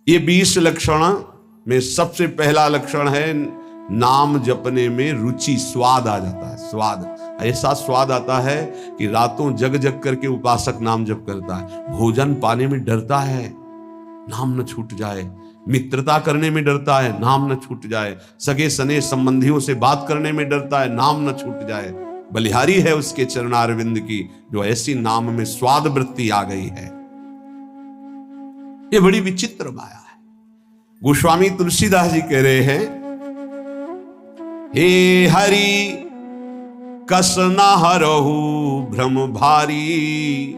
ये 20 लक्षण में सबसे पहला लक्षण है नाम जपने में रुचि, स्वाद आ जाता है। स्वाद, ऐसा स्वाद आता है कि रातों जग जग करके उपासक नाम जप करता है। भोजन पाने में डरता है, नाम न छूट जाए। मित्रता करने में डरता है, नाम न छूट जाए। सगे सने संबंधियों से बात करने में डरता है, नाम न छूट जाए। बलिहारी है उसके चरणारविंद की, जो ऐसी नाम में स्वाद वृत्ति आ गई है। ये बड़ी विचित्र माया है। गोस्वामी तुलसीदास जी कह रहे हैं, हे हरि कस न हरहु भ्रम भारी।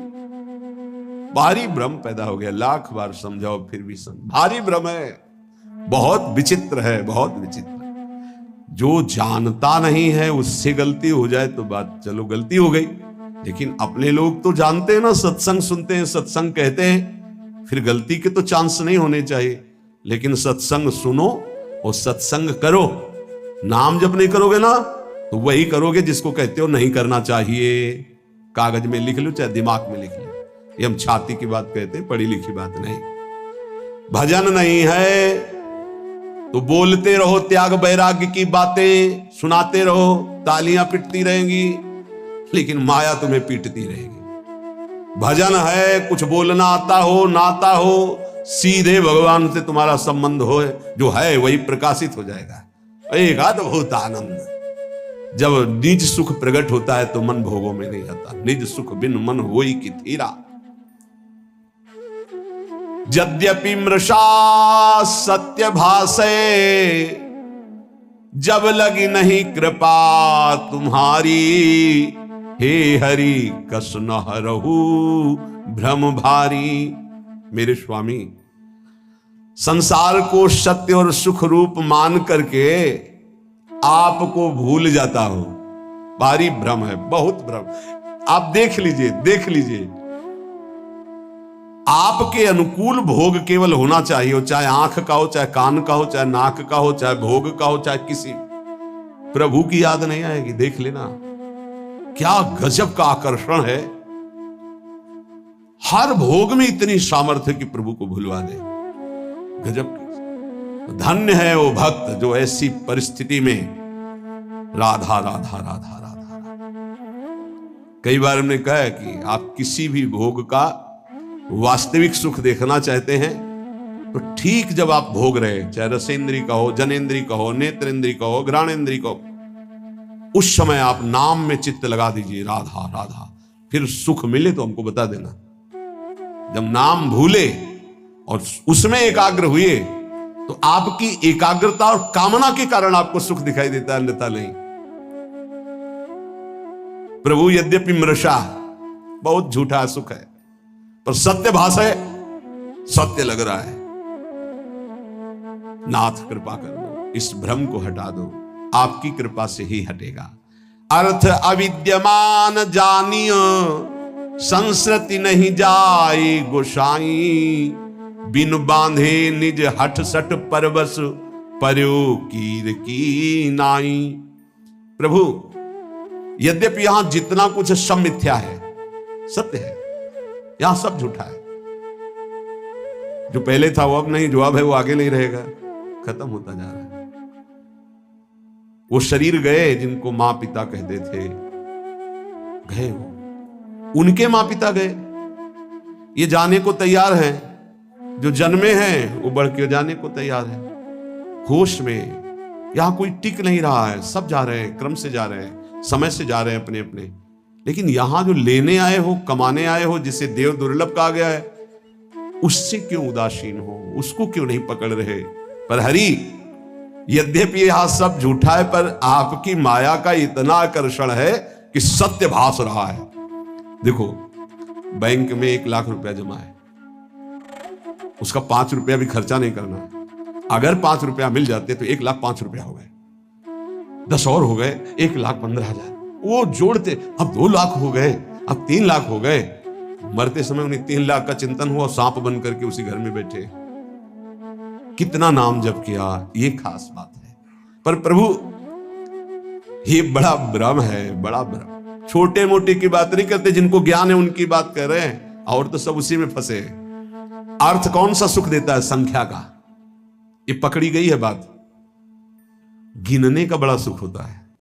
भारी भ्रम पैदा हो गया, लाख बार समझाओ फिर भी भारी भ्रम है, बहुत विचित्र है, बहुत विचित्र। जो जानता नहीं है उससे गलती हो जाए तो बात चलो गलती हो गई, लेकिन अपने लोग तो जानते हैं ना, सत्संग सुनते हैं, सत्संग कहते हैं, फिर गलती के तो चांस नहीं होने चाहिए। लेकिन सत्संग सुनो और सत्संग करो। नाम जब नहीं करोगे ना तो वही करोगे जिसको कहते हो नहीं करना चाहिए। कागज में लिख लो चाहे दिमाग में लिख लो, ये हम छाती की बात कहते हैं, पढ़ी लिखी बात नहीं। भजन नहीं है तो बोलते रहो त्याग वैराग्य की बातें, सुनाते रहो, तालियां पिटती रहेंगी, लेकिन माया तुम्हें पीटती रहेगी। भजन है कुछ बोलना आता हो ना आता हो, सीधे भगवान से तुम्हारा संबंध हो, जो है वही प्रकाशित हो जाएगा। एक अद्भुत आनंद। जब निज सुख प्रकट होता है तो मन भोगों में नहीं आता। निज सुख बिन मन होई की थीरा। यद्यपि मृषा सत्य भाषे, जब लगी नहीं कृपा तुम्हारी। हे हरि कस न हरहु भ्रम भारी। मेरे स्वामी, संसार को सत्य और सुख रूप मान करके आपको भूल जाता हूं। भारी भ्रम है, बहुत भ्रम। आप देख लीजिए, देख लीजिए, आपके अनुकूल भोग केवल होना चाहिए, हो चाहे आंख का हो, चाहे कान का हो, चाहे नाक का हो, चाहे भोग का हो, चाहे किसी। प्रभु की याद नहीं आएगी। देख लेना क्या गजब का आकर्षण है। हर भोग में इतनी सामर्थ्य कि प्रभु को भुलवा दे। गजब। धन्य है वो भक्त जो ऐसी परिस्थिति में राधा राधा राधा राधा राधा। कई बार हमने कहा है कि आप किसी भी भोग का वास्तविक सुख देखना चाहते हैं तो ठीक जब आप भोग रहे, चाहे रसेंद्री का हो, जनेंद्री का हो, नेत्रेंद्री का हो, घ्राणेंद्री का हो, उस समय आप नाम में चित्त लगा दीजिए, राधा राधा। फिर सुख मिले तो हमको बता देना। जब नाम भूले और उसमें एकाग्र हुए तो आपकी एकाग्रता और कामना के कारण आपको सुख दिखाई देता है, अन्यथा नहीं। प्रभु यद्यपि मृषा, बहुत झूठा सुख है, पर सत्य भाषा है, सत्य लग रहा है। नाथ कृपा कर दो, इस भ्रम को हटा दो, आपकी कृपा से ही हटेगा। अर्थ अविद्यमान जानियो, संस्कृति नहीं जाए गोसाई। बिन बांधे निज हठ सठ परवश, पर्यो कीर की नाई। प्रभु, यद्यपि यहां जितना कुछ सब मिथ्या है, सत्य है, यहां सब झूठा है। जो पहले था वो अब नहीं, जो अब है वो आगे नहीं रहेगा, खत्म होता जा रहा है। वो शरीर गए जिनको मां पिता कहते थे, गए वो, उनके मां पिता गए। ये जाने को तैयार हैं, जो जन्मे हैं वो बढ़ के जाने को तैयार है। होश में यहां कोई टिक नहीं रहा है, सब जा रहे हैं, क्रम से जा रहे हैं, समय से जा रहे हैं अपने अपने। लेकिन यहां जो लेने आए हो, कमाने आए हो, जिसे देव दुर्लभ कहा गया है, उससे क्यों उदासीन हो, उसको क्यों नहीं पकड़ रहे। पर हरि, यद्यपि यहां सब झूठा है, पर आपकी माया का इतना आकर्षण है कि सत्य भास रहा है। देखो, बैंक में 1 लाख रुपया जमा है, उसका 5 रुपया भी खर्चा नहीं करना। अगर 5 रुपया मिल जाते तो 1,05,000 रुपया हो गए, 10 और हो गए 1,15,000। वो जोड़ते अब 2 लाख हो गए, अब 3 लाख हो गए। मरते समय उन्हें 3 लाख का चिंतन हुआ, सांप बन करके उसी घर में बैठे। कितना नाम जप किया, ये खास बात है। पर प्रभु, ये बड़ा भ्रम है, बड़ा भ्रम। छोटे मोटे की बात नहीं करते, जिनको ज्ञान है उनकी बात कर रहे हैं, और तो सब उसी में फंसे हैं। अर्थ कौन सा सुख देता है? संख्या का। ये पकड़ी गई है बात। गिनने का बड़ा सुख होता है।